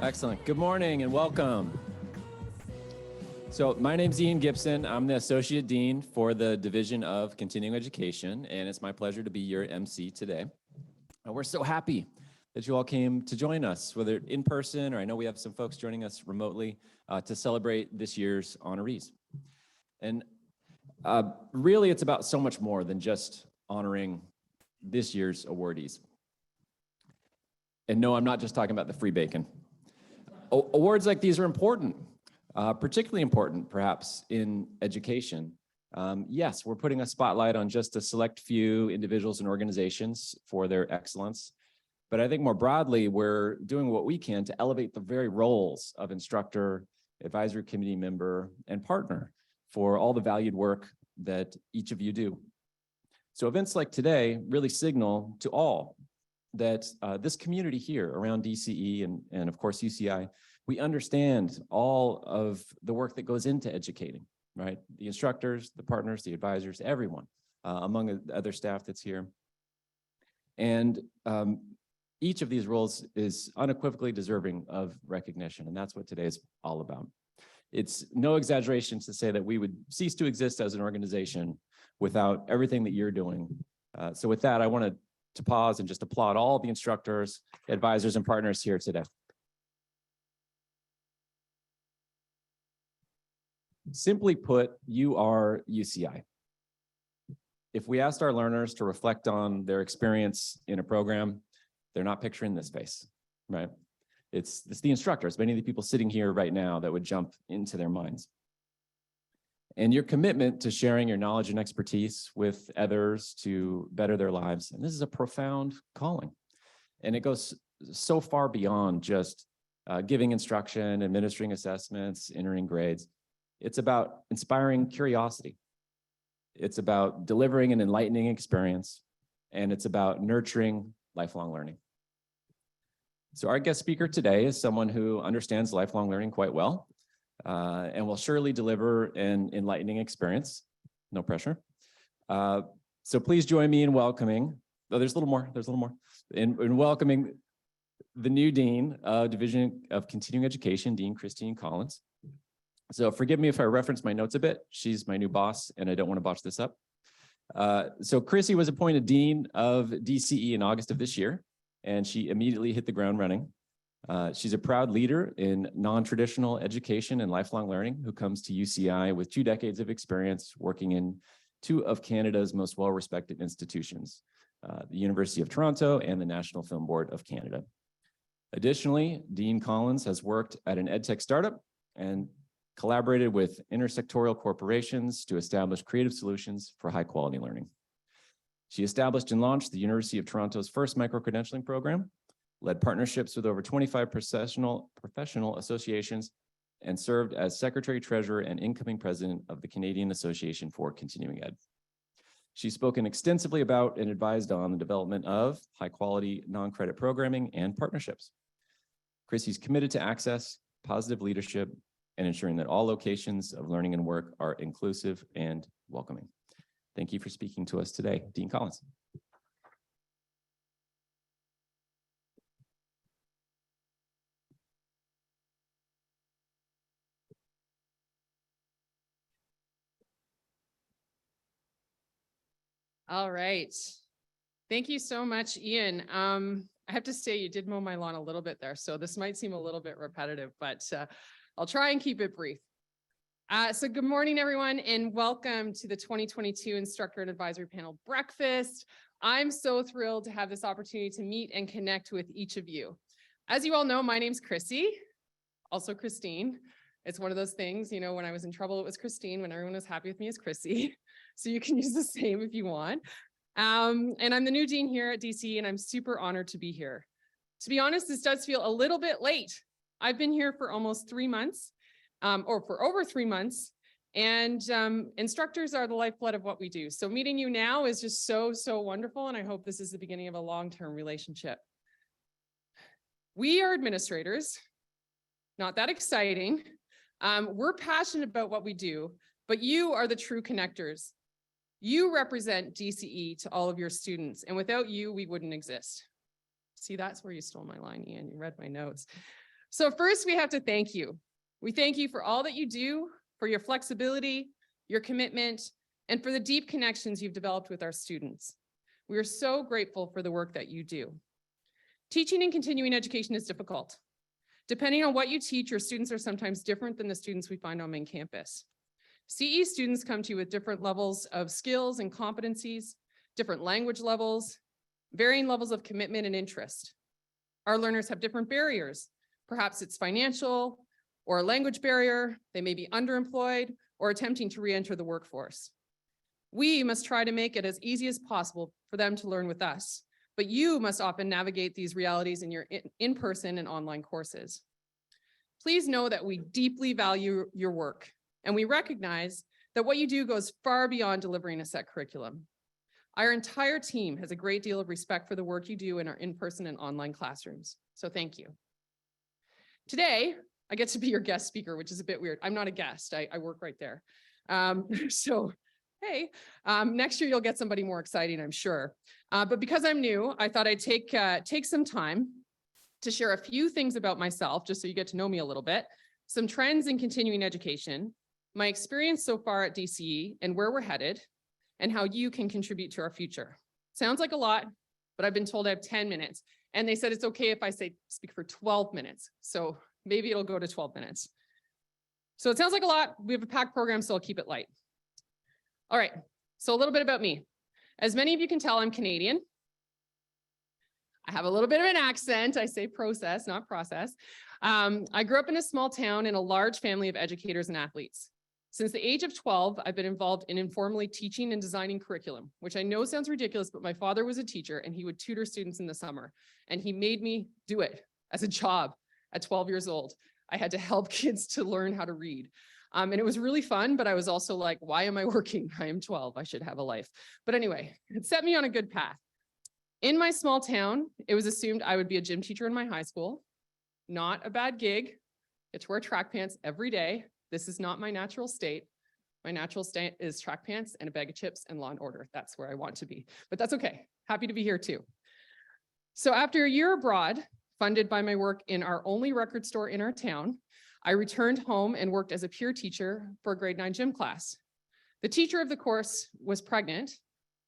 Excellent. Good morning and welcome. So my name's Ian Gibson. I'm the Associate Dean for the Division of Continuing Education, and it's my pleasure to be your MC today. We're so happy that you all came to join us, whether in person or I know we have some folks joining us remotely to celebrate this year's honorees. And really, it's about so much more than just honoring this year's awardees. And no, I'm not just talking about the free bacon. Awards like these are important, particularly important, perhaps, in education. Yes, we're putting a spotlight on just a select few individuals and organizations for their excellence. But I think more broadly, we're doing what we can to elevate the very roles of instructor, advisory committee member, and partner for all the valued work that each of you do. So events like today really signal to all that this community here around DCE and of course UCI, we understand all of the work that goes into educating, right? The instructors, the partners, the advisors, everyone, among the other staff that's here. And each of these roles is unequivocally deserving of recognition, and that's what today is all about. It's no exaggeration to say that we would cease to exist as an organization without everything that you're doing. So with that, I want to pause and just applaud all the instructors, advisors, and partners here today. Simply put, you are UCI. If we asked our learners to reflect on their experience in a program, they're not picturing this face, right? It's the instructors, many of the people sitting here right now that would jump into their minds. And your commitment to sharing your knowledge and expertise with others to better their lives. And this is a profound calling. And it goes so far beyond just giving instruction, administering assessments, entering grades. It's about inspiring curiosity. It's about delivering an enlightening experience. And it's about nurturing lifelong learning. So our guest speaker today is someone who understands lifelong learning quite well. And will surely deliver an enlightening experience. No pressure. So please join me in welcoming, there's a little more, in welcoming the new Dean of Division of Continuing Education, Dean Christine Collins. So forgive me if I reference my notes a bit. She's my new boss, and I don't want to botch this up. So Chrissy was appointed Dean of DCE in August of this year, and she immediately hit the ground running. She's a proud leader in non-traditional education and lifelong learning who comes to UCI with 2 decades of experience working in 2 of Canada's most well-respected institutions, the University of Toronto and the National Film Board of Canada. Additionally, Dean Collins has worked at an edtech startup and collaborated with intersectoral corporations to establish creative solutions for high-quality learning. She established and launched the University of Toronto's first micro-credentialing program, led partnerships with over 25 professional associations, and served as Secretary-Treasurer and incoming President of the Canadian Association for Continuing Ed. She's spoken extensively about and advised on the development of high-quality non-credit programming and partnerships. Chrissy's committed to access, positive leadership, and ensuring that all locations of learning and work are inclusive and welcoming. Thank you for speaking to us today, Dean Collins. All right. Thank you so much, Ian. I have to say you did mow my lawn a little bit there, so this might seem a little bit repetitive, but I'll try and keep it brief. So good morning, everyone, and welcome to the 2022 Instructor and Advisory Panel Breakfast. I'm so thrilled to have this opportunity to meet and connect with each of you. As you all know, my name's Chrissy, also Christine. It's one of those things, you know, when I was in trouble, it was Christine. When everyone was happy with me, it's Chrissy. So you can use the same if you want. And I'm the new dean here at DC, and I'm super honored to be here. To be honest, this does feel a little bit late. I've been here for almost 3 months, or for over 3 months, and instructors are the lifeblood of what we do. So meeting you now is just so wonderful, and I hope this is the beginning of a long-term relationship. We are administrators, not that exciting. We're passionate about what we do, but you are the true connectors. You represent DCE to all of your students, and without you, we wouldn't exist. See, that's where you stole my line, Ian. You read my notes. So first, we have to thank you. We thank you for all that you do, for your flexibility, your commitment, and for the deep connections you've developed with our students. We are so grateful for the work that you do. Teaching and continuing education is difficult. Depending on what you teach, your students are sometimes different than the students we find on main campus. CE students come to you with different levels of skills and competencies, different language levels, varying levels of commitment and interest. Our learners have different barriers. Perhaps it's financial or a language barrier. They may be underemployed or attempting to re-enter the workforce. We must try to make it as easy as possible for them to learn with us, but you must often navigate these realities in your in-person and online courses. Please know that we deeply value your work, and we recognize that what you do goes far beyond delivering a set curriculum. Our entire team has a great deal of respect for the work you do in our in-person and online classrooms, so thank you. Today, I get to be your guest speaker, which is a bit weird. I'm not a guest, I work right there. Hey, next year you'll get somebody more exciting, I'm sure. But because I'm new, I thought I'd take some time to share a few things about myself, just so you get to know me a little bit, some trends in continuing education, my experience so far at DCE and where we're headed, and how you can contribute to our future. Sounds like a lot, but I've been told I have 10 minutes. And they said it's okay if I speak for 12 minutes. So maybe it'll go to 12 minutes. So it sounds like a lot. We have a packed program, so I'll keep it light. All right, so a little bit about me. As many of you can tell, I'm Canadian. I have a little bit of an accent. I say process, not process. I grew up in a small town in a large family of educators and athletes. Since the age of 12, I've been involved in informally teaching and designing curriculum, which I know sounds ridiculous, but my father was a teacher and he would tutor students in the summer. And he made me do it as a job at 12 years old. I had to help kids to learn how to read. And it was really fun, but I was also like, why am I working? I am 12, I should have a life. But anyway, it set me on a good path. In my small town, it was assumed I would be a gym teacher in my high school. Not a bad gig. Get to wear track pants every day. This is not my natural state. My natural state is track pants and a bag of chips and Law and Order. That's where I want to be, but that's okay. Happy to be here too. So after a year abroad, funded by my work in our only record store in our town, I returned home and worked as a peer teacher for a grade 9 gym class. The teacher of the course was pregnant,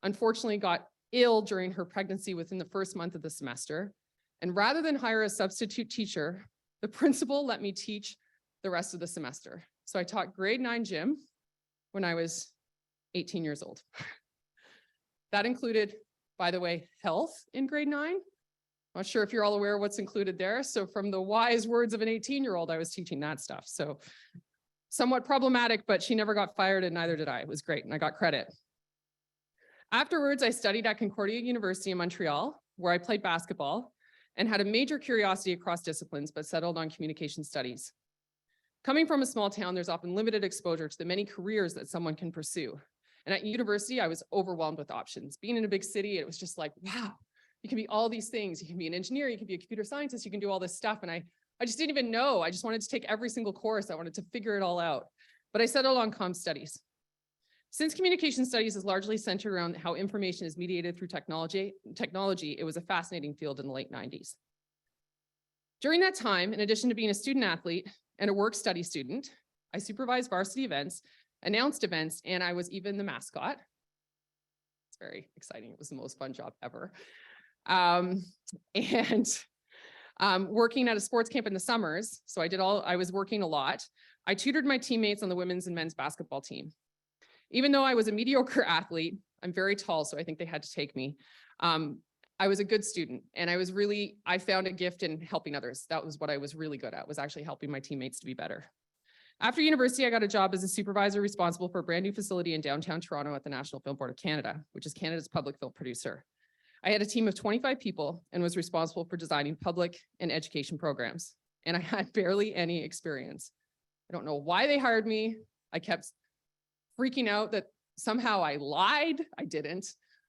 unfortunately got ill during her pregnancy within the first month of the semester. And rather than hire a substitute teacher, the principal let me teach the rest of the semester. So I taught grade 9 gym when I was 18 years old. That included, by the way, health in grade 9. Not sure if you're all aware of what's included there. So from the wise words of an 18-year-old, I was teaching that stuff. So somewhat problematic, but she never got fired and neither did I. It was great and I got credit. Afterwards, I studied at Concordia University in Montreal, where I played basketball and had a major curiosity across disciplines, but settled on communication studies. Coming from a small town, there's often limited exposure to the many careers that someone can pursue. And at university, I was overwhelmed with options. Being in a big city, it was just like, wow, you can be all these things. You can be an engineer, you can be a computer scientist, you can do all this stuff. And I just didn't even know. I just wanted to take every single course. I wanted to figure it all out. But I settled on comm studies. Since communication studies is largely centered around how information is mediated through technology, it was a fascinating field in the late 90s. During that time, in addition to being a student athlete and a work study student, I supervised varsity events, announced events, and I was even the mascot. It's very exciting. It was the most fun job ever. Working at a sports camp in the summers. So I was working a lot. I tutored my teammates on the women's and men's basketball team. Even though I was a mediocre athlete, I'm very tall, so I think they had to take me. I was a good student and I found a gift in helping others. That was what I was really good at, was actually helping my teammates to be better. After university, I got a job as a supervisor responsible for a brand new facility in downtown Toronto at the National Film Board of Canada, which is Canada's public film producer. I had a team of 25 people and was responsible for designing public and education programs. And I had barely any experience. I don't know why they hired me. I kept freaking out that somehow I lied. I didn't,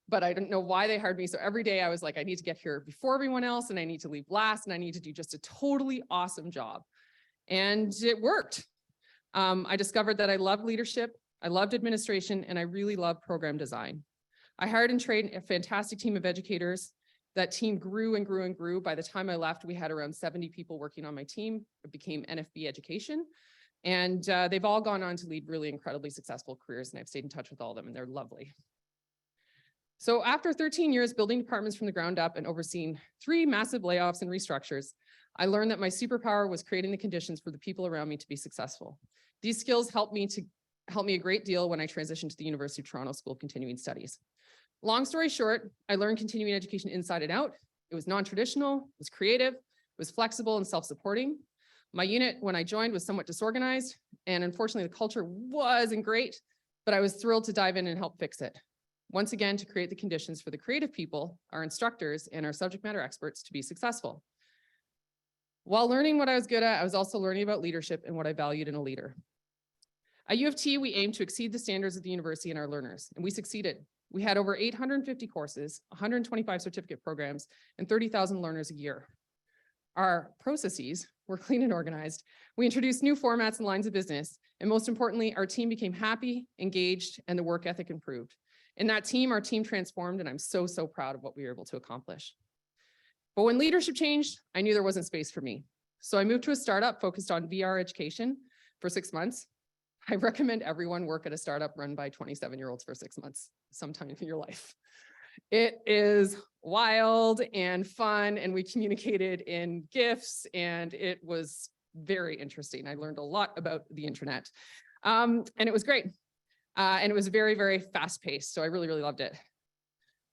but I didn't know why they hired me. So every day I was like, I need to get here before everyone else and I need to leave last and I need to do just a totally awesome job. And it worked. I discovered that I loved leadership, I loved administration, and I really loved program design. I hired and trained a fantastic team of educators That team grew and grew and grew. By the time I left, we had around 70 people working on my team. It became NFB Education. And they've all gone on to lead really incredibly successful careers. And I've stayed in touch with all of them, and they're lovely. So after 13 years building departments from the ground up and overseeing 3 massive layoffs and restructures, I learned that my superpower was creating the conditions for the people around me to be successful. These skills helped me a great deal when I transitioned to the University of Toronto School of Continuing Studies. Long story short, I learned continuing education inside and out. It was non-traditional, it was creative, it was flexible and self-supporting. My unit when I joined was somewhat disorganized, and unfortunately the culture wasn't great, but I was thrilled to dive in and help fix it. Once again, to create the conditions for the creative people, our instructors, and our subject matter experts to be successful. While learning what I was good at, I was also learning about leadership and what I valued in a leader. At U of T, we aimed to exceed the standards of the university and our learners, and we succeeded. We had over 850 courses, 125 certificate programs, and 30,000 learners a year. Our processes were clean and organized. We introduced new formats and lines of business, and most importantly, our team became happy, engaged, and the work ethic improved. In that team, our team transformed, and I'm so, so proud of what we were able to accomplish. But when leadership changed, I knew there wasn't space for me. So I moved to a startup focused on VR education for 6 months. I recommend everyone work at a startup run by 27-year-olds for 6 months, sometime in your life. It is wild and fun, and we communicated in GIFs, and it was very interesting. I learned a lot about the internet, and it was great. And it was very, very fast-paced, so I really, really loved it.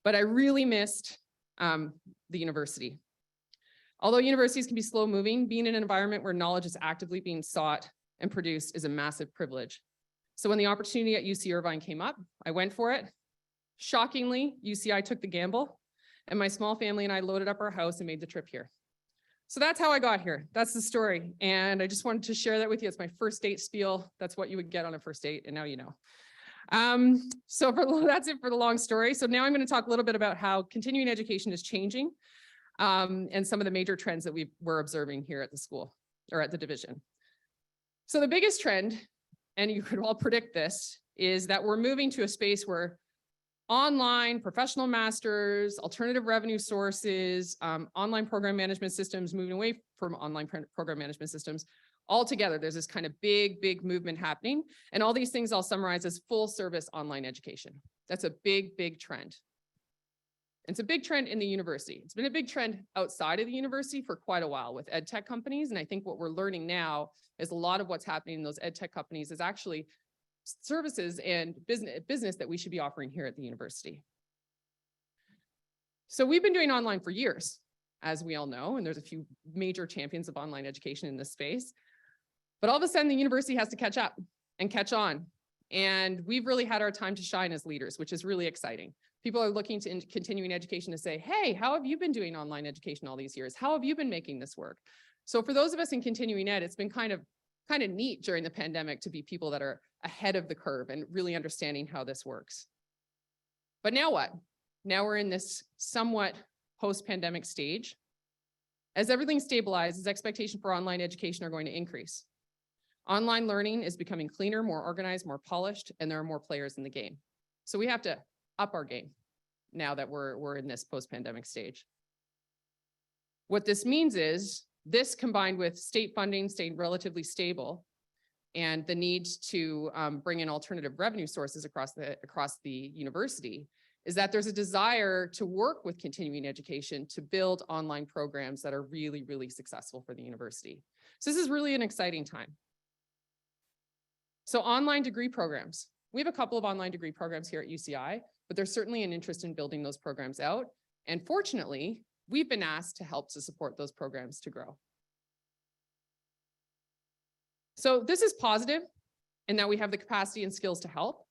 But I really missed the university. Although universities can be slow-moving, being in an environment where knowledge is actively being sought and produced is a massive privilege. So when the opportunity at UC Irvine came up, I went for it. Shockingly, UCI took the gamble, and my small family and I loaded up our house and made the trip here. So that's how I got here. That's the story. And I just wanted to share that with you. It's my first date spiel. That's what you would get on a first date, and now you know. That's it for the long story. So now I'm going to talk a little bit about how continuing education is changing and some of the major trends that we're observing here at the school or at the division. So the biggest trend, and you could all predict this, is that we're moving to a space where online professional masters, alternative revenue sources, online program management systems, moving away from online program management systems, all together, there's this kind of big movement happening. And all these things I'll summarize as full service online education. That's a big trend. It's a big trend in the university. It's been a big trend outside of the university for quite a while with ed tech companies. And I think what we're learning now is a lot of what's happening in those ed tech companies is actually services and business that we should be offering here at the university. So we've been doing online for years, as we all know, and there's a few major champions of online education in this space. But all of a sudden, the university has to catch up and catch on. And we've really had our time to shine as leaders, which is really exciting. People are looking to continuing education to say, hey, how have you been doing online education all these years? How have you been making this work? So for those of us in continuing ed, it's been kind of neat during the pandemic to be people that are ahead of the curve and really understanding how this works. But now what? Now we're in this somewhat post-pandemic stage. As everything stabilizes, expectations for online education are going to increase. Online learning is becoming cleaner, more organized, more polished, and there are more players in the game. So we have to up our game now that we're in this post-pandemic stage. What this means is this combined with state funding staying relatively stable and the need to bring in alternative revenue sources across the university is that there's a desire to work with continuing education to build online programs that are really, really successful for the university. So this is really an exciting time. So online degree programs. We have a couple of online degree programs here at UCI, but there's certainly an interest in building those programs out. And fortunately, we've been asked to help to support those programs to grow. So this is positive in that we have the capacity and skills to help.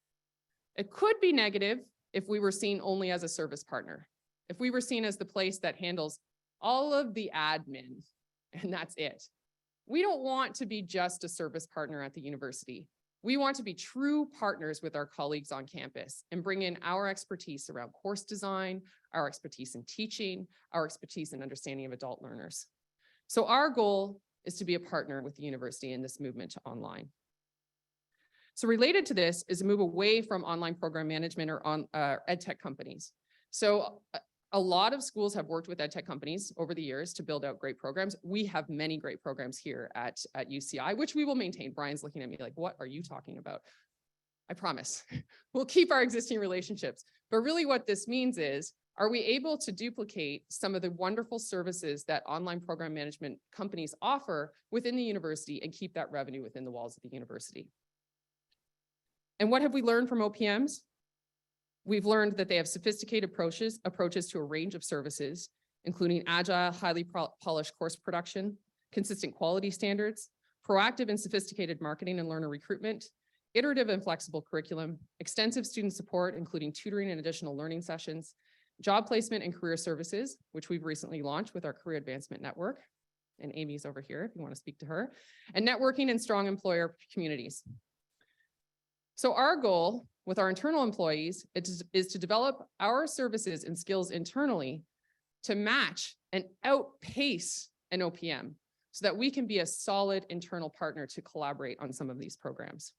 It could be negative if we were seen only as a service partner. If we were seen as the place that handles all of the admin, and that's it. We don't want to be just a service partner at the university. We want to be true partners with our colleagues on campus and bring in our expertise around course design, our expertise in teaching, our expertise in understanding of adult learners. So our goal is to be a partner with the university in this movement to online. So related to this is a move away from online program management or on ed tech companies. So A lot of schools have worked with edtech companies over the years to build out great programs. We have many great programs here at UCI, which we will maintain. Brian's looking at me like, what are you talking about? I promise. We'll keep our existing relationships. But really what this means is, are we able to duplicate some of the wonderful services that online program management companies offer within the university and keep that revenue within the walls of the university? And what have we learned from OPMs? We've learned that they have sophisticated approaches to a range of services, including agile, highly polished course production, consistent quality standards, proactive and sophisticated marketing and learner recruitment, iterative and flexible curriculum, extensive student support, including tutoring and additional learning sessions, job placement and career services, which we've recently launched with our Career Advancement Network. And Amy's over here if you want to speak to her, and networking and strong employer communities. So our goal with our internal employees is to develop our services and skills internally to match and outpace an OPM so that we can be a solid internal partner to collaborate on some of these programs.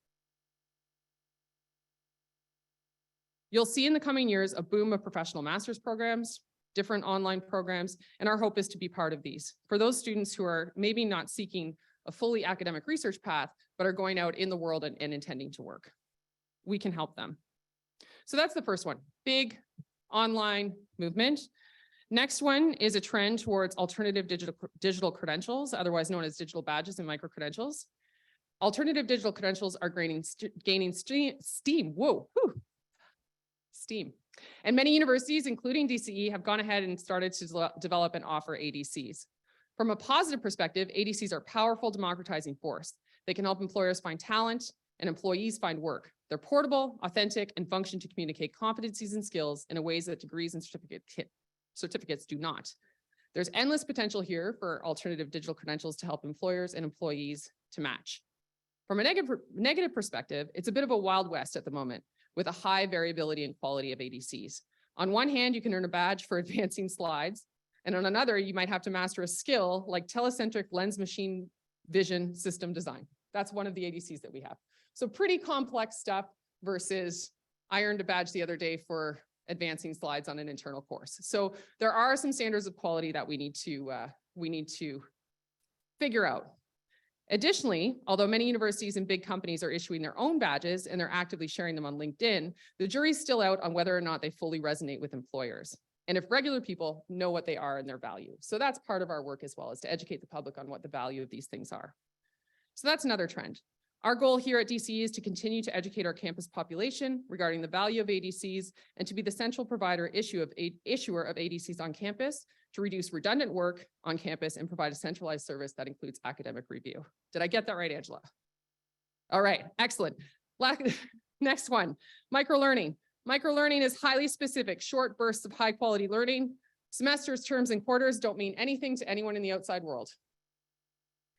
You'll see in the coming years a boom of professional master's programs, different online programs, and our hope is to be part of these. For those students who are maybe not seeking a fully academic research path, but are going out in the world and intending to work, we can help them. So that's the first one, big online movement. Next one is a trend towards alternative digital credentials, otherwise known as digital badges and micro-credentials. Alternative digital credentials are gaining steam. Whoa, whew. Steam. And many universities, including DCE, have gone ahead and started to develop and offer ADCs. From a positive perspective, ADCs are a powerful democratizing force. They can help employers find talent and employees find work. They're portable, authentic, and function to communicate competencies and skills in ways that degrees and certificates do not. There's endless potential here for alternative digital credentials to help employers and employees to match. From a negative perspective, it's a bit of a wild west at the moment with a high variability in quality of ADCs. On one hand, you can earn a badge for advancing slides, and on another, you might have to master a skill like telecentric lens machine vision system design. That's one of the ADCs that we have. So pretty complex stuff versus I earned a badge the other day for advancing slides on an internal course. So there are some standards of quality that we need to figure out. Additionally, although many universities and big companies are issuing their own badges and they're actively sharing them on LinkedIn, the jury's still out on whether or not they fully resonate with employers, and if regular people know what they are and their value. So that's part of our work as well, is to educate the public on what the value of these things are. So that's another trend. Our goal here at DCE is to continue to educate our campus population regarding the value of ADCs and to be the central issuer of ADCs on campus to reduce redundant work on campus and provide a centralized service that includes academic review. Did I get that right, Angela? All right, excellent. Next one, microlearning. Microlearning is highly specific, short bursts of high quality learning. Semesters, terms, and quarters don't mean anything to anyone in the outside world.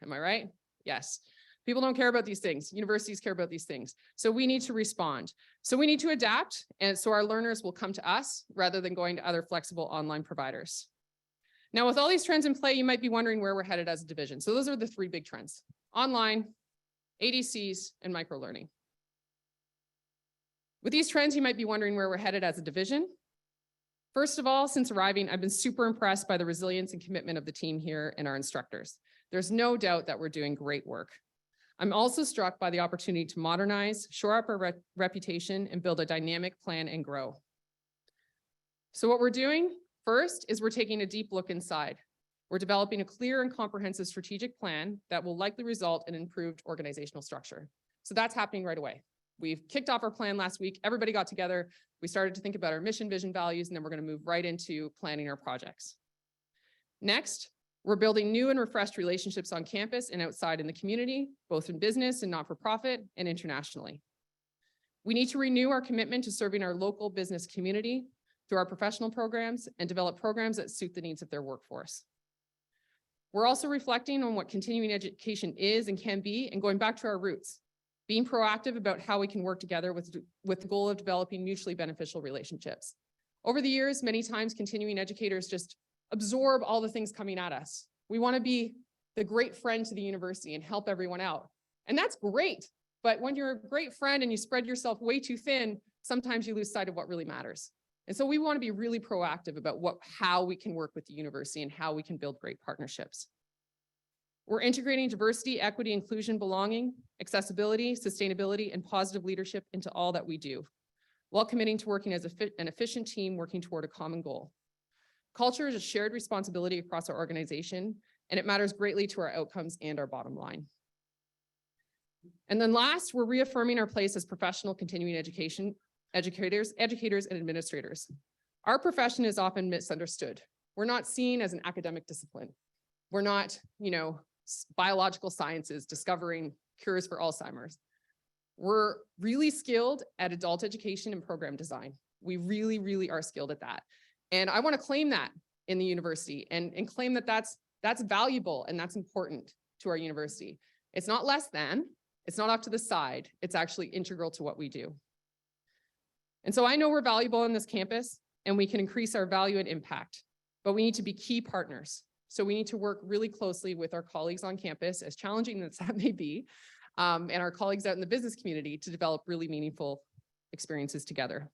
Am I right? Yes. People don't care about these things. Universities care about these things. So we need to respond. So we need to adapt. And so our learners will come to us rather than going to other flexible online providers. Now, with all these trends in play, you might be wondering where we're headed as a division. So those are the three big trends: online, ADCs, and microlearning. With these trends, you might be wondering where we're headed as a division. First of all, since arriving, I've been super impressed by the resilience and commitment of the team here and our instructors. There's no doubt that we're doing great work. I'm also struck by the opportunity to modernize, shore up our reputation, and build a dynamic plan and grow. So what we're doing first is we're taking a deep look inside. We're developing a clear and comprehensive strategic plan that will likely result in improved organizational structure. So that's happening right away. We've kicked off our plan last week. Everybody got together. We started to think about our mission, vision, values, and then we're going to move right into planning our projects. Next, we're building new and refreshed relationships on campus and outside in the community, both in business and not-for-profit and internationally. We need to renew our commitment to serving our local business community through our professional programs and develop programs that suit the needs of their workforce. We're also reflecting on what continuing education is and can be, and going back to our roots, being proactive about how we can work together with the goal of developing mutually beneficial relationships. Over the years, many times continuing educators just absorb all the things coming at us. We want to be the great friend to the university and help everyone out. And that's great. But when you're a great friend and you spread yourself way too thin, sometimes you lose sight of what really matters. And so we want to be really proactive about how we can work with the university and how we can build great partnerships. We're integrating diversity, equity, inclusion, belonging, accessibility, sustainability, and positive leadership into all that we do, while committing to working as an efficient team working toward a common goal. Culture is a shared responsibility across our organization, and it matters greatly to our outcomes and our bottom line. And then last, we're reaffirming our place as professional continuing education educators, and administrators. Our profession is often misunderstood. We're not seen as an academic discipline. We're not, biological sciences discovering cures for Alzheimer's. We're really skilled at adult education and program design. We really, really are skilled at that. And I want to claim that in the university and claim that that's valuable and that's important to our university. It's not less than, it's not off to the side, it's actually integral to what we do. And so I know we're valuable on this campus and we can increase our value and impact, but we need to be key partners. So we need to work really closely with our colleagues on campus, as challenging as that may be, and our colleagues out in the business community to develop really meaningful experiences together.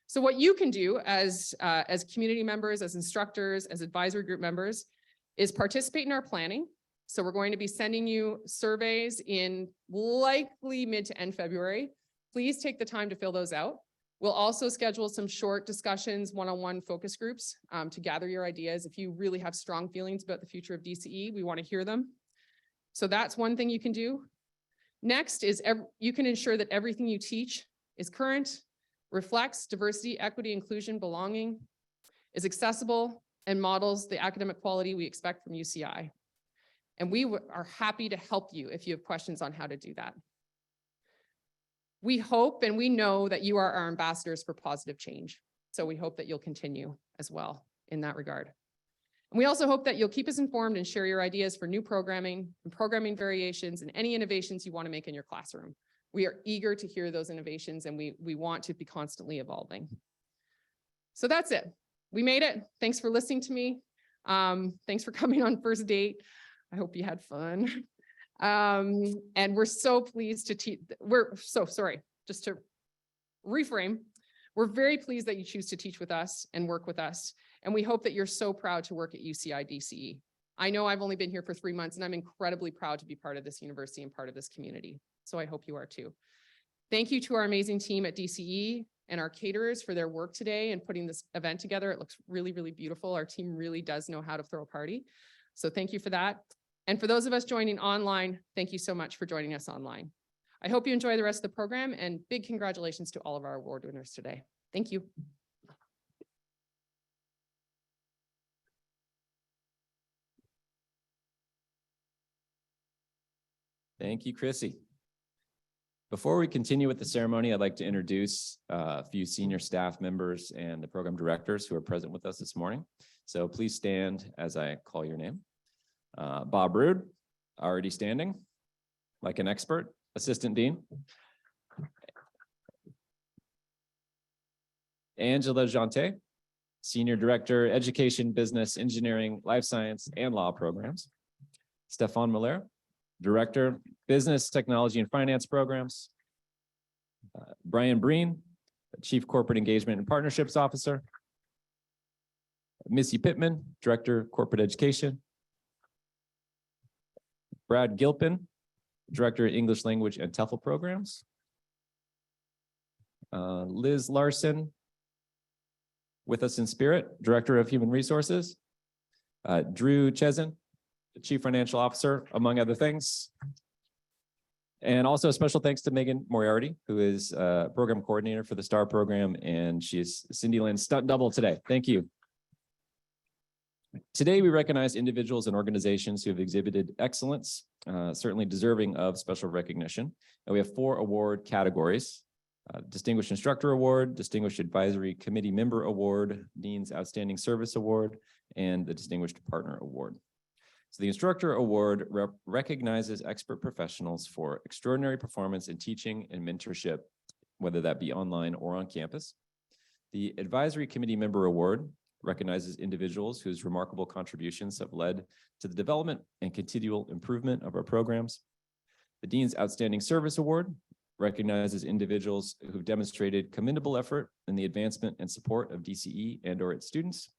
So what you can do as community members, as instructors, as advisory group members, is participate in our planning. So we're going to be sending you surveys in likely mid to end February. Please take the time to fill those out. We'll also schedule some short discussions, one-on-one focus groups to gather your ideas. If you really have strong feelings about the future of DCE, we want to hear them. So that's one thing you can do. Next is you can ensure that everything you teach is current, reflects diversity, equity, inclusion, belonging, is accessible, and models the academic quality we expect from UCI. And we are happy to help you if you have questions on how to do that. We hope and we know that you are our ambassadors for positive change. So we hope that you'll continue as well in that regard. And we also hope that you'll keep us informed and share your ideas for new programming and programming variations and any innovations you want to make in your classroom. We are eager to hear those innovations and we want to be constantly evolving. So that's it. We made it. Thanks for listening to me. Thanks for coming on first date. I hope you had fun. And we're so pleased to teach. Just to reframe, we're very pleased that you choose to teach with us and work with us. And we hope that you're so proud to work at UCI DCE. I know I've only been here for 3 months and I'm incredibly proud to be part of this university and part of this community. So I hope you are too. Thank you to our amazing team at DCE and our caterers for their work today and putting this event together. It looks really, really beautiful. Our team really does know how to throw a party. So thank you for that. And for those of us joining online, thank you so much for joining us online. I hope you enjoy the rest of the program and big congratulations to all of our award winners today. Thank you. Thank you, Chrissy. Before we continue with the ceremony, I'd like to introduce a few senior staff members and the program directors who are present with us this morning. So please stand as I call your name. Bob Rood, already standing like an expert, Assistant Dean. Angela Jante, Senior Director, Education, Business, Engineering, Life Science, and Law Programs. Stefan Miller, Director, Business, Technology, and Finance Programs. Brian Breen, Chief Corporate Engagement and Partnerships Officer. Missy Pittman, Director, Corporate Education. Brad Gilpin, Director, English Language and TEFL Programs. Liz Larson, with us in spirit, Director of Human Resources. Drew Chesin, the Chief Financial Officer, among other things. And also a special thanks to Megan Moriarty, who is Program Coordinator for the STAR program, and she is Cindy Lynn's stunt double today. Thank you. Today, we recognize individuals and organizations who have exhibited excellence, certainly deserving of special recognition. And we have 4 award categories: Distinguished Instructor Award, Distinguished Advisory Committee Member Award, Dean's Outstanding Service Award, and the Distinguished Partner Award. So the Instructor Award recognizes expert professionals for extraordinary performance in teaching and mentorship, whether that be online or on campus. The Advisory Committee Member Award recognizes individuals whose remarkable contributions have led to the development and continual improvement of our programs. The Dean's Outstanding Service Award recognizes individuals who've demonstrated commendable effort in the advancement and support of DCE and/or its students.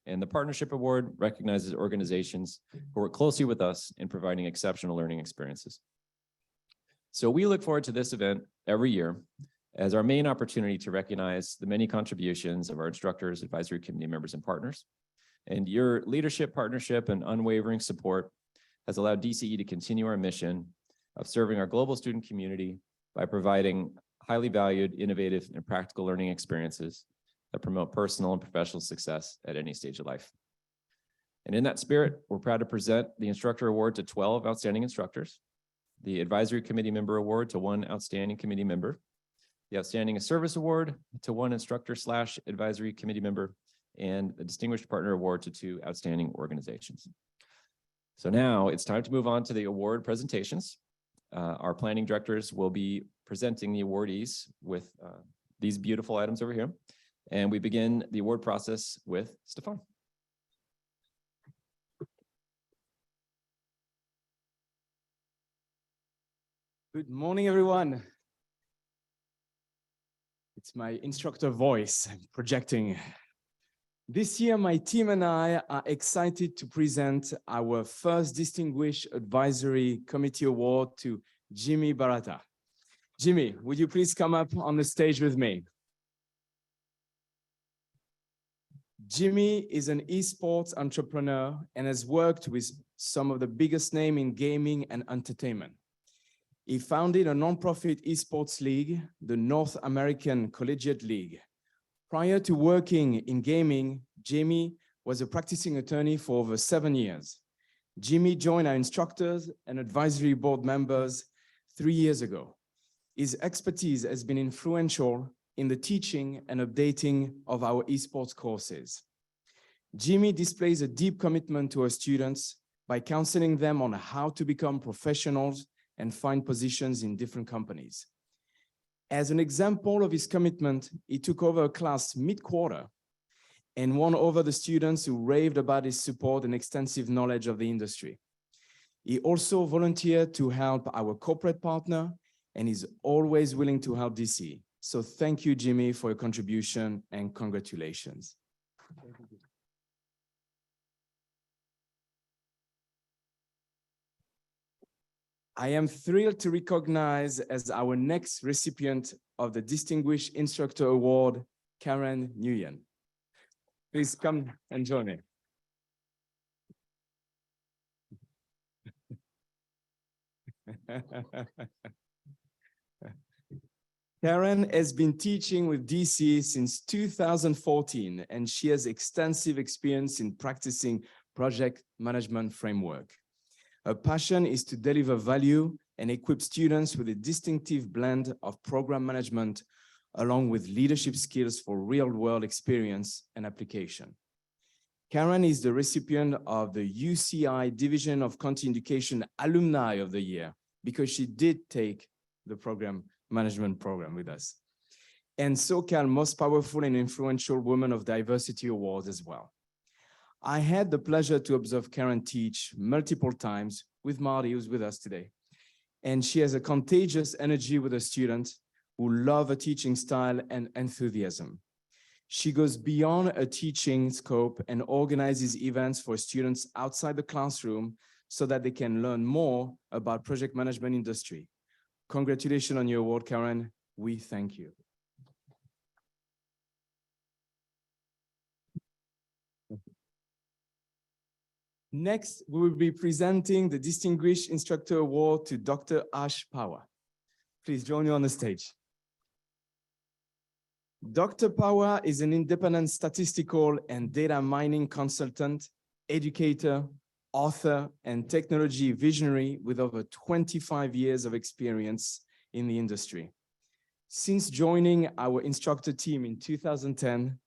And the Partnership Award recognizes organizations who work closely with us in providing exceptional learning experiences. So we look forward to this event every year as our main opportunity to recognize the many contributions of our instructors, advisory committee members, and partners. And your leadership, partnership, and unwavering support has allowed DCE to continue our mission of serving our global student community by providing highly valued, innovative, and practical learning experiences that promote personal and professional success at any stage of life. And in that spirit, we're proud to present the Instructor Award to 12 outstanding instructors, the Advisory Committee Member Award to 1 outstanding committee member, the Outstanding Service Award to 1 instructor/advisory committee member, and the Distinguished Partner Award to 2 outstanding organizations. So now it's time to move on to the award presentations. Our planning directors will be presenting the awardees with these beautiful items over here. And we begin the award process with Stefan. Good morning, everyone. It's my instructor voice projecting. This year, my team and I are excited to present our first Distinguished Advisory Committee Award to Jimmy Baratta. Jimmy, would you please come up on the stage with me? Jimmy is an esports entrepreneur and has worked with some of the biggest names in gaming and entertainment. He founded a nonprofit esports league, the North American Collegiate League. Prior to working in gaming, Jimmy was a practicing attorney for over 7 years. Jimmy joined our instructors and advisory board members 3 years ago. His expertise has been influential in the teaching and updating of our esports courses. Jimmy displays a deep commitment to our students by counseling them on how to become professionals and find positions in different companies. As an example of his commitment, he took over a class mid-quarter and won over the students who raved about his support and extensive knowledge of the industry. He also volunteered to help our corporate partner and is always willing to help DC. So thank you, Jimmy, for your contribution and congratulations. I am thrilled to recognize as our next recipient of the Distinguished Instructor Award, Karen Nguyen. Please come and join me. Karen has been teaching with DC since 2014, and she has extensive experience in practicing project management framework. Her passion is to deliver value and equip students with a distinctive blend of program management along with leadership skills for real-world experience and application. Karen is the recipient of the UCI Division of Continuing Education Alumni of the Year because she did take the program management program with us. And SoCal Most Powerful and Influential Women of Diversity Awards as well. I had the pleasure to observe Karen teach multiple times with Marty, who's with us today. And she has a contagious energy with her students who love her teaching style and enthusiasm. She goes beyond a teaching scope and organizes events for students outside the classroom so that they can learn more about project management industry. Congratulations on your award, Karen. We thank you. Next, we will be presenting the Distinguished Instructor Award to Dr. Ash Power. Please join me on the stage. Dr. Power is an independent statistical and data mining consultant, educator, author, and technology visionary with over 25 years of experience in the industry. Since joining our instructor team in 2010,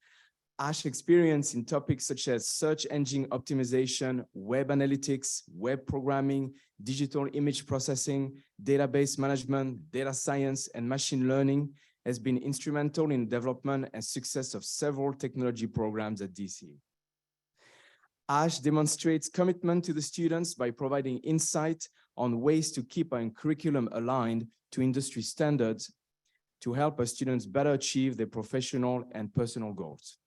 Ash's experience in topics such as search engine optimization, web analytics, web programming, digital image processing, database management, data science, and machine learning has been instrumental in development and success of several technology programs at DC. Ash demonstrates commitment to the students by providing insight on ways to keep our curriculum aligned to industry standards to help our students better achieve their professional and personal goals.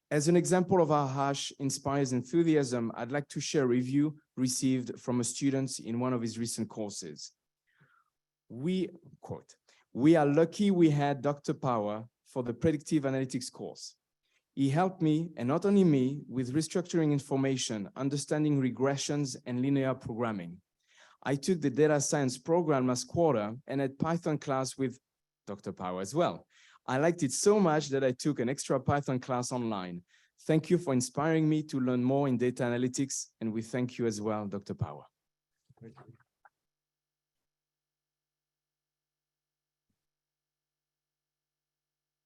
As an example of how Ash inspires enthusiasm, I'd like to share a review received from a student in one of his recent courses. We are lucky we had Dr. Power for the predictive analytics course. He helped me, and not only me, with restructuring information, understanding regressions and linear programming. I took the data science program last quarter and had Python class with Dr. Power as well. I liked it so much that I took an extra Python class online. Thank you for inspiring me to learn more in data analytics, and we thank you as well, Dr. Power.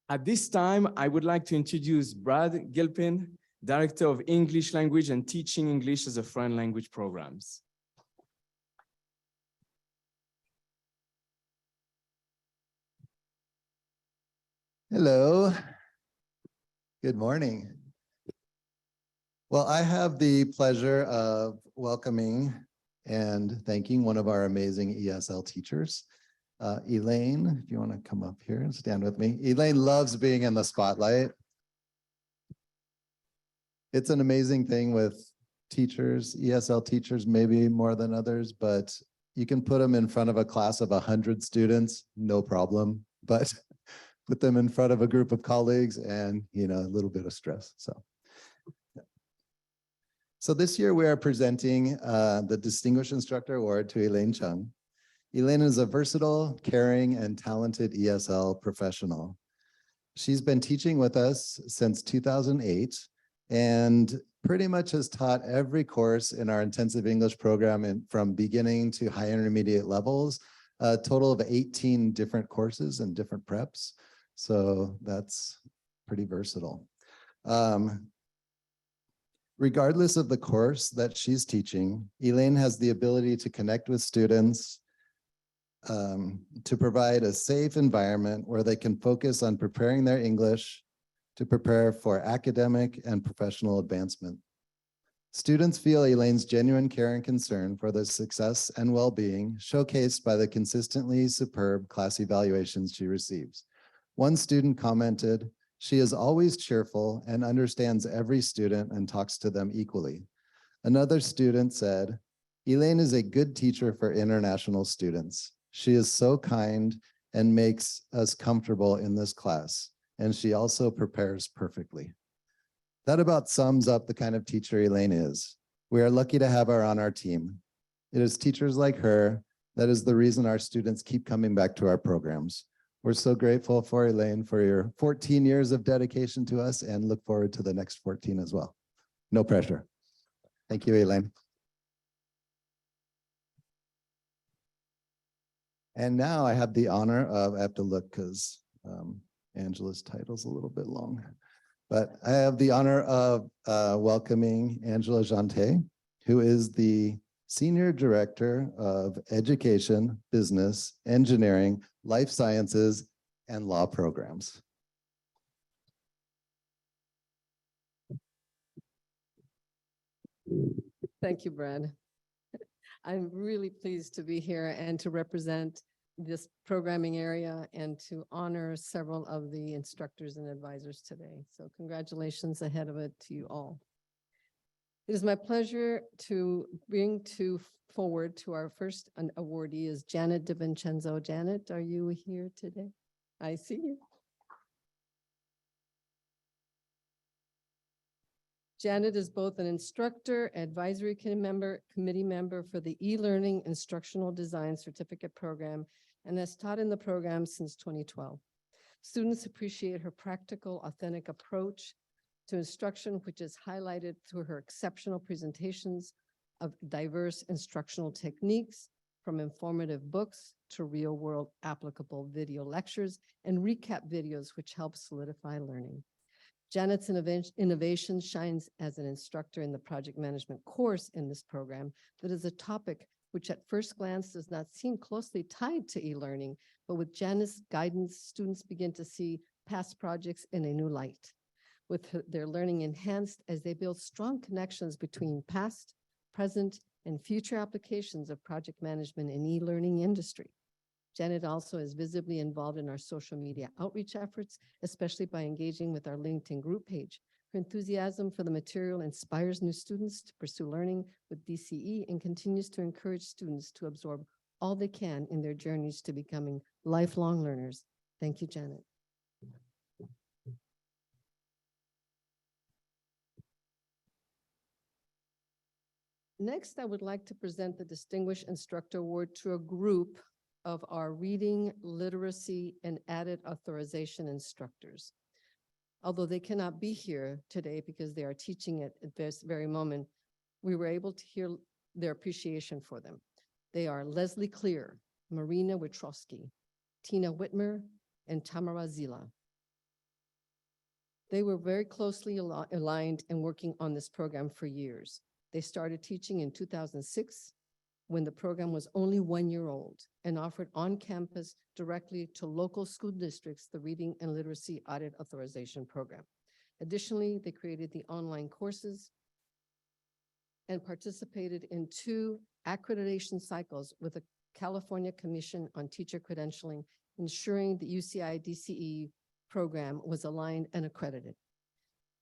At this time, I would like to introduce Brad Gilpin, Director of English Language and Teaching English as a Foreign Language Programs. Hello. Good morning. Well, I have the pleasure of welcoming and thanking one of our amazing ESL teachers, Elaine, if you want to come up here and stand with me. Elaine loves being in the spotlight. It's an amazing thing with teachers, ESL teachers, maybe more than others, but you can put them in front of a class of 100 students, no problem, but put them in front of a group of colleagues and, a little bit of stress. So this year we are presenting the Distinguished Instructor Award to Elaine Chung. Elaine is a versatile, caring, and talented ESL professional. She's been teaching with us since 2008 and pretty much has taught every course in our intensive English program from beginning to high intermediate levels, a total of 18 different courses and different preps. So that's pretty versatile. Regardless of the course that she's teaching, Elaine has the ability to connect with students, to provide a safe environment where they can focus on preparing their English to prepare for academic and professional advancement. Students feel Elaine's genuine care and concern for their success and well-being, showcased by the consistently superb class evaluations she receives. One student commented, "She is always cheerful and understands every student and talks to them equally." Another student said, "Elaine is a good teacher for international students. She is so kind and makes us comfortable in this class, and she also prepares perfectly." That about sums up the kind of teacher Elaine is. We are lucky to have her on our team. It is teachers like her that is the reason our students keep coming back to our programs. We're so grateful for Elaine for your 14 years of dedication to us and look forward to the next 14 as well. No pressure. Thank you, Elaine. And now I have the honor of, I have to look because Angela's title's a little bit long, but I have the honor of welcoming Angela Jante, who is the Senior Director of Education, Business, Engineering, Life Sciences, and Law Programs. Thank you, Brad. I'm really pleased to be here and to represent this programming area and to honor several of the instructors and advisors today. So congratulations ahead of it to you all. It is my pleasure to bring forward to our first awardee is Janet DiVincenzo. Janet, are you here today? I see you. Janet is both an instructor, advisory committee member for the e-learning instructional design certificate program and has taught in the program since 2012. Students appreciate her practical, authentic approach to instruction, which is highlighted through her exceptional presentations of diverse instructional techniques, from informative books to real-world applicable video lectures and recap videos, which help solidify learning. Janet's innovation shines as an instructor in the project management course in this program that is a topic which at first glance does not seem closely tied to e-learning, but with Janet's guidance, students begin to see past projects in a new light. their learning enhanced as they build strong connections between past, present, and future applications of project management in e-learning industry. Janet also is visibly involved in our social media outreach efforts, especially by engaging with our LinkedIn group page. Her enthusiasm for the material inspires new students to pursue learning with DCE and continues to encourage students to absorb all they can in their journeys to becoming lifelong learners. Thank you, Janet. Next, I would like to present the Distinguished Instructor Award to a group of our reading, literacy, and added authorization instructors. Although they cannot be here today because they are teaching at this very moment, we were able to hear their appreciation for them. They are Leslie Clear, Marina Witrowski, Tina Whitmer, and Tamara Zila. They were very closely aligned and working on this program for years. They started teaching in 2006 when the program was only 1 year old and offered on campus directly to local school districts the Reading and Literacy Audit Authorization Program. Additionally, they created the online courses and participated in 2 accreditation cycles with the California Commission on Teacher Credentialing, ensuring the UCI DCE program was aligned and accredited.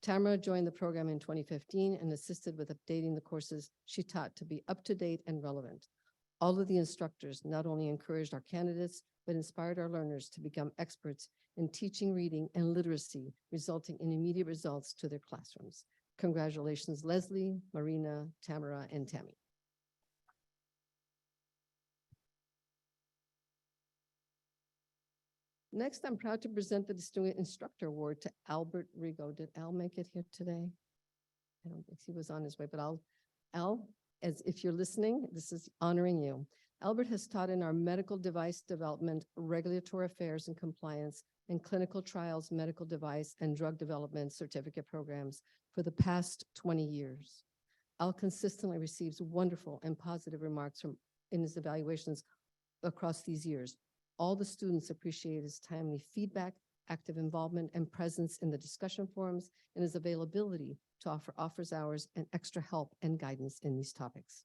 Tamara joined the program in 2015 and assisted with updating the courses she taught to be up to date and relevant. All of the instructors not only encouraged our candidates, but inspired our learners to become experts in teaching reading and literacy, resulting in immediate results to their classrooms. Congratulations, Leslie, Marina, Tamara, and Tammy. Next, I'm proud to present the Distinguished Instructor Award to Albert Rigo. Did Al make it here today? I don't think he was on his way, but Al, as if you're listening, this is honoring you. Albert has taught in our medical device development, regulatory affairs and compliance, and clinical trials, medical device, and drug development certificate programs for the past 20 years. Al consistently receives wonderful and positive remarks in his evaluations across these years. All the students appreciate his timely feedback, active involvement, and presence in the discussion forums, and his availability to offer offers hours and extra help and guidance in these topics.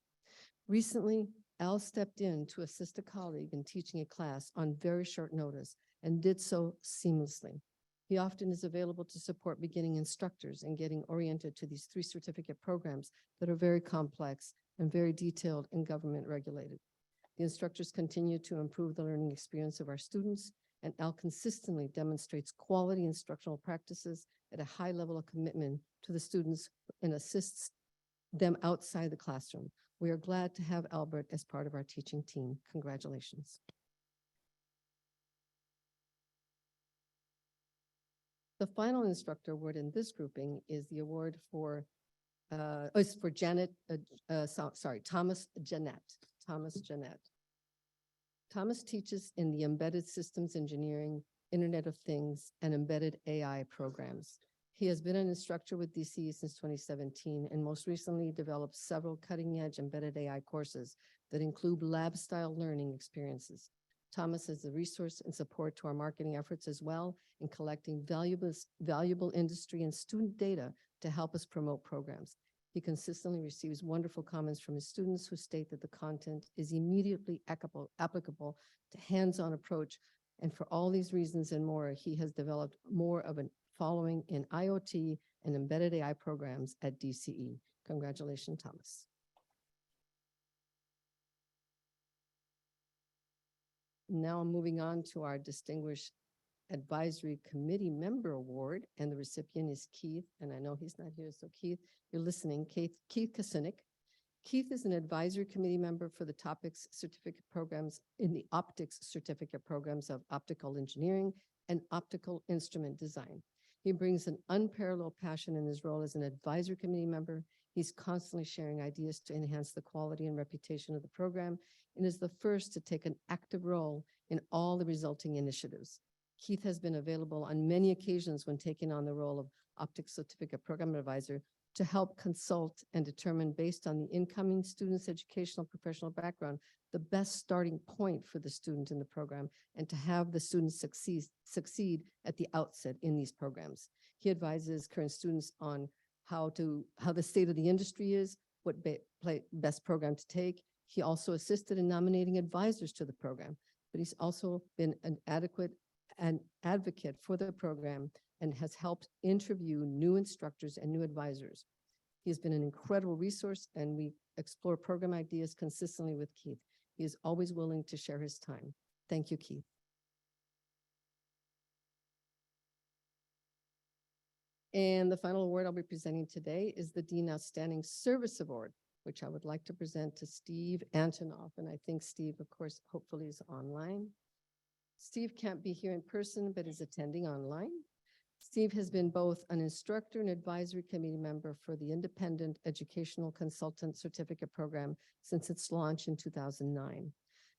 Recently, Al stepped in to assist a colleague in teaching a class on very short notice and did so seamlessly. He often is available to support beginning instructors in getting oriented to these 3 certificate programs that are very complex and very detailed and government regulated. The instructors continue to improve the learning experience of our students, and Al consistently demonstrates quality instructional practices at a high level of commitment to the students and assists them outside the classroom. We are glad to have Albert as part of our teaching team. Congratulations. The final instructor award in this grouping is the award for Thomas Jeanette. Thomas teaches in the Embedded Systems Engineering, Internet of Things, and Embedded AI programs. He has been an instructor with DCE since 2017 and most recently developed several cutting-edge embedded AI courses that include lab-style learning experiences. Thomas is a resource and support to our marketing efforts as well in collecting valuable industry and student data to help us promote programs. He consistently receives wonderful comments from his students who state that the content is immediately applicable to hands-on approach. And for all these reasons and more, he has developed more of a following in IoT and embedded AI programs at DCE. Congratulations, Thomas. Now I'm moving on to our Distinguished Advisory Committee Member Award, and the recipient is Keith, and I know he's not here, so Keith, you're listening. Keith Kasinik. Keith is an advisory committee member for the topics certificate programs in the optics certificate programs of optical engineering and optical instrument design. He brings an unparalleled passion in his role as an advisory committee member. He's constantly sharing ideas to enhance the quality and reputation of the program and is the first to take an active role in all the resulting initiatives. Keith has been available on many occasions when taking on the role of optics certificate program advisor to help consult and determine, based on the incoming student's educational professional background, the best starting point for the student in the program, and to have the students succeed at the outset in these programs. He advises current students on how the state of the industry is, what best program to take. He also assisted in nominating advisors to the program, but he's also been an advocate for the program and has helped interview new instructors and new advisors. He has been an incredible resource, and we explore program ideas consistently with Keith. He is always willing to share his time. Thank you, Keith. And the final award I'll be presenting today is the Dean Outstanding Service Award, which I would like to present to Steve Antonoff. And I think Steve, of course, hopefully is online. Steve can't be here in person, but is attending online. Steve has been both an instructor and advisory committee member for the Independent Educational Consultant Certificate Program since its launch in 2009.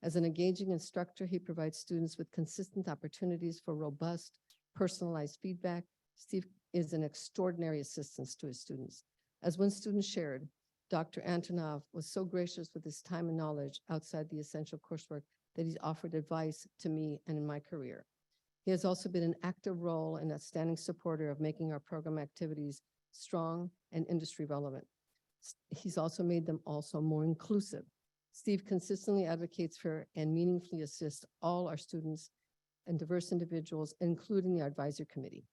As an engaging instructor, he provides students with consistent opportunities for robust, personalized feedback. Steve is an extraordinary assistance to his students. As one student shared, Dr. Antonov was so gracious with his time and knowledge outside the essential coursework that he's offered advice to me and in my career. He has also been an active role and outstanding supporter of making our program activities strong and industry relevant. He's also made them also more inclusive. Steve consistently advocates for and meaningfully assists all our students and diverse individuals, including the advisory committee.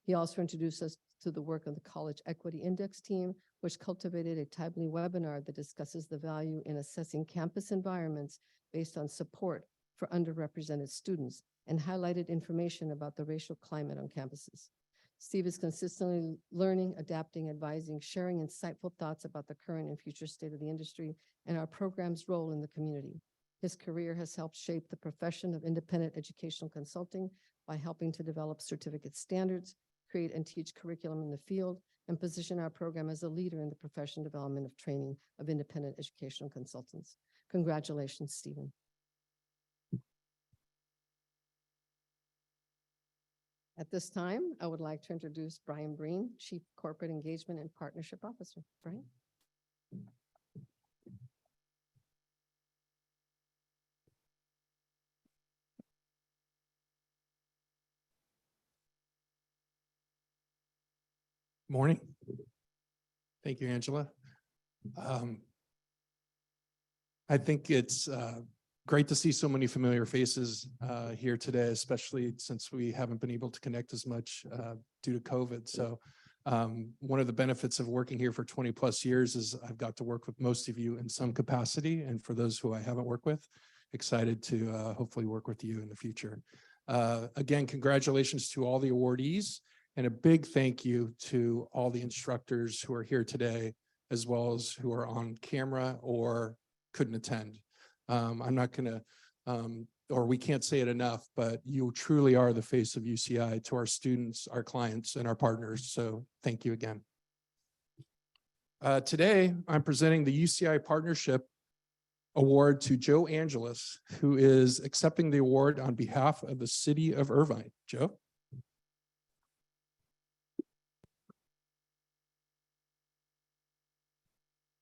He also introduced us to the work of the College Equity Index team, which cultivated a timely webinar that discusses the value in assessing campus environments based on support for underrepresented students, and highlighted information about the racial climate on campuses. Steve is consistently learning, adapting, advising, sharing insightful thoughts about the current and future state of the industry and our program's role in the community. His career has helped shape the profession of independent educational consulting by helping to develop certificate standards, create and teach curriculum in the field, and position our program as a leader in the professional development of training of independent educational consultants. Congratulations, Stephen. At this time, I would like to introduce Brian Breen, Chief Corporate Engagement and Partnership Officer. Brian. Morning. Thank you, Angela. I think it's great to see so many familiar faces here today, especially since we haven't been able to connect as much due to COVID. So one of the benefits of working here for 20 plus years is I've got to work with most of you in some capacity. And for those who I haven't worked with, excited to hopefully work with you in the future. Again, congratulations to all the awardees, and a big thank you to all the instructors who are here today, as well as who are on camera or couldn't attend. I'm not going to, or we can't say it enough, but you truly are the face of UCI to our students, our clients, and our partners. So thank you again. Today, I'm presenting the UCI Partnership Award to Joe Angeles, who is accepting the award on behalf of the City of Irvine. Joe?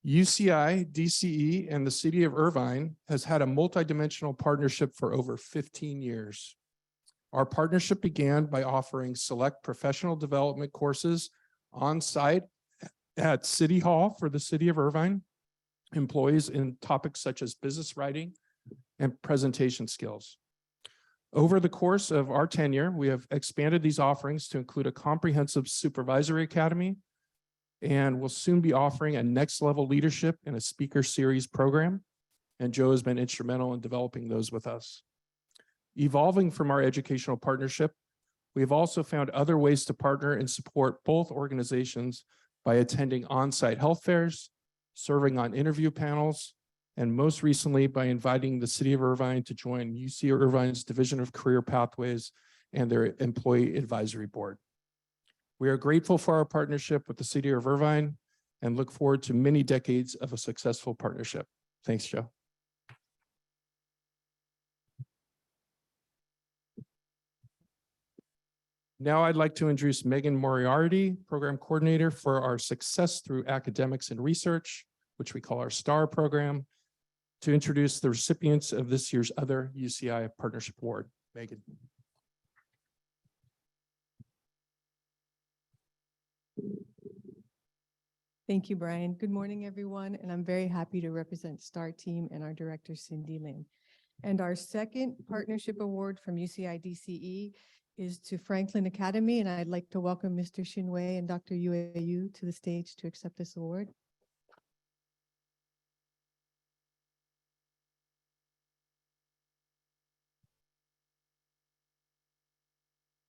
UCI, DCE, and the City of Irvine has had a multidimensional partnership for over 15 years. Our partnership began by offering select professional development courses on site at City Hall for the City of Irvine employees in topics such as business writing and presentation skills. Over the course of our tenure, we have expanded these offerings to include a comprehensive supervisory academy, and we'll soon be offering a next level leadership and a speaker series program. And Joe has been instrumental in developing those with us. Evolving from our educational partnership, we have also found other ways to partner and support both organizations by attending on-site health fairs, serving on interview panels, and most recently by inviting the City of Irvine to join UC Irvine's Division of Career Pathways and their Employee Advisory Board. We are grateful for our partnership with the City of Irvine and look forward to many decades of a successful partnership. Thanks, Joe. Now I'd like to introduce Megan Moriarty, Program Coordinator for our Success Through Academics and Research, which we call our STAR program, to introduce the recipients of this year's other UCI Partnership Award. Megan. Thank you, Brian. Good morning, everyone, and I'm very happy to represent STAR Team and our director, Cindy Lin. And our second partnership award from UCI DCE is to Franklin Academy, and I'd like to welcome Mr. Shinwei and Dr. Yue Yu to the stage to accept this award.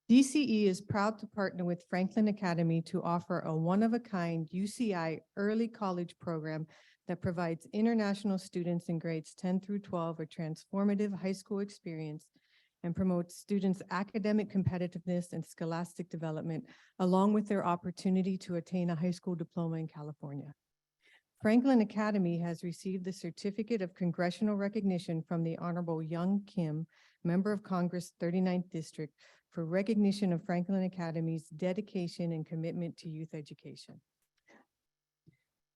DCE is proud to partner with Franklin Academy to offer a one-of-a-kind UCI early college program that provides international students in grades 10 through 12 a transformative high school experience and promotes students' academic competitiveness and scholastic development, along with their opportunity to attain a high school diploma in California. Franklin Academy has received the Certificate of Congressional Recognition from the Honorable Young Kim, Member of Congress, 39th District, for recognition of Franklin Academy's dedication and commitment to youth education.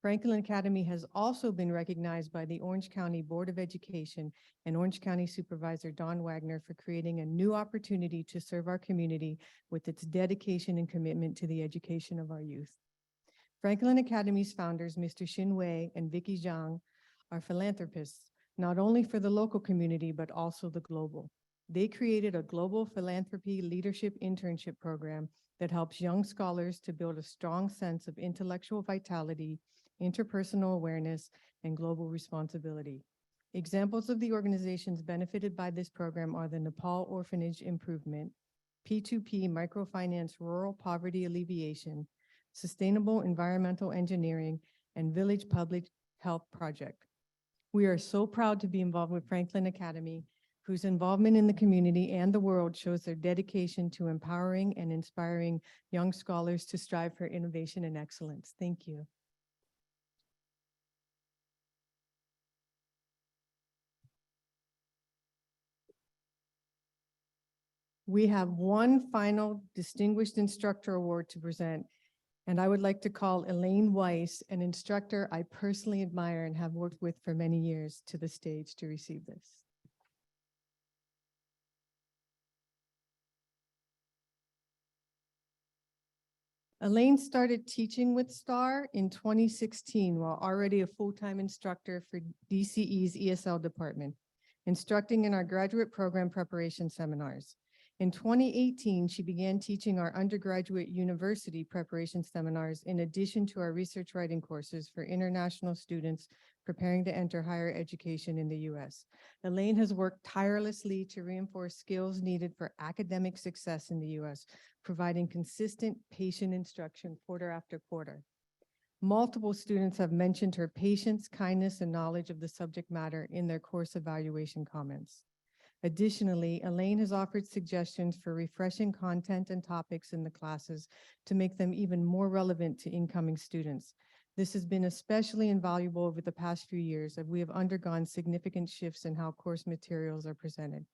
Franklin Academy has also been recognized by the Orange County Board of Education and Orange County Supervisor Don Wagner for creating a new opportunity to serve our community with its dedication and commitment to the education of our youth. Franklin Academy's founders, Mr. Xin Wei and Vicky Zhang, are philanthropists, not only for the local community, but also the global. They created a global philanthropy leadership internship program that helps young scholars to build a strong sense of intellectual vitality, interpersonal awareness, and global responsibility. Examples of the organizations benefited by this program are the Nepal Orphanage Improvement, P2P Microfinance Rural Poverty Alleviation, Sustainable Environmental Engineering, and Village Public Health Project. We are so proud to be involved with Franklin Academy, whose involvement in the community and the world shows their dedication to empowering and inspiring young scholars to strive for innovation and excellence. Thank you. We have one final Distinguished Instructor Award to present, and I would like to call Elaine Weiss, an instructor I personally admire and have worked with for many years, to the stage to receive this. Elaine started teaching with STAR in 2016 while already a full-time instructor for DCE's ESL department, instructing in our graduate program preparation seminars. In 2018, she began teaching our undergraduate university preparation seminars in addition to our research writing courses for international students preparing to enter higher education in the U.S. Elaine has worked tirelessly to reinforce skills needed for academic success in the U.S., providing consistent, patient instruction quarter after quarter. Multiple students have mentioned her patience, kindness, and knowledge of the subject matter in their course evaluation comments. Additionally, Elaine has offered suggestions for refreshing content and topics in the classes to make them even more relevant to incoming students. This has been especially invaluable over the past few years as we have undergone significant shifts in how course materials are presented.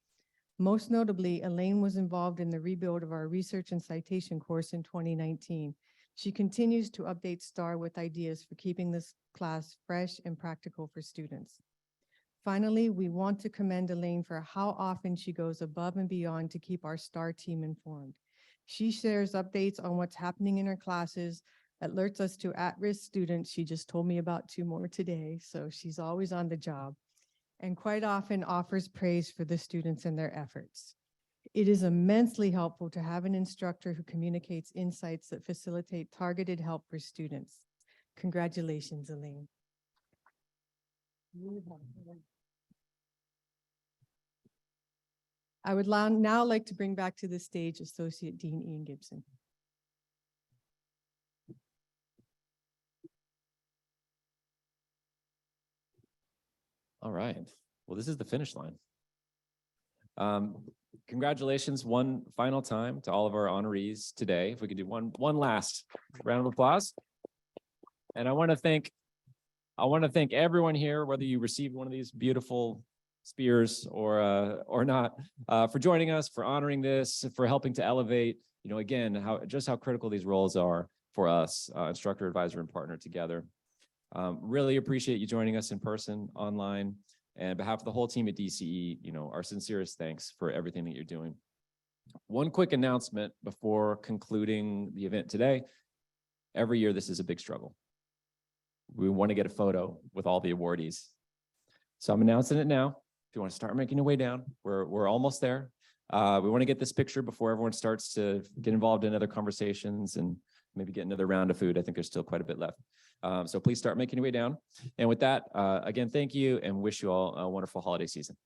Most notably, Elaine was involved in the rebuild of our research and citation course in 2019. She continues to update STAR with ideas for keeping this class fresh and practical for students. Finally, we want to commend Elaine for how often she goes above and beyond to keep our STAR team informed. She shares updates on what's happening in her classes, alerts us to at-risk students. She just told me about 2 more today, so she's always on the job, and quite often offers praise for the students and their efforts. It is immensely helpful to have an instructor who communicates insights that facilitate targeted help for students. Congratulations, Elaine. I would now like to bring back to the stage Associate Dean Ian Gibson. All right. Well, this is the finish line. Congratulations one final time to all of our honorees today. If we could do one last round of applause. And I want to thank everyone here, whether you received one of these beautiful spears or not, for joining us, for honoring this, for helping to elevate again, how critical these roles are for us, instructor, advisor, and partner together. Really appreciate you joining us in person, online, and on behalf of the whole team at DCE, our sincerest thanks for everything that you're doing. One quick announcement before concluding the event today. Every year, this is a big struggle. We want to get a photo with all the awardees. So I'm announcing it now. If you want to start making your way down, we're almost there. We want to get this picture before everyone starts to get involved in other conversations and maybe get another round of food. I think there's still quite a bit left. So please start making your way down. And with that, again, thank you and wish you all a wonderful holiday season.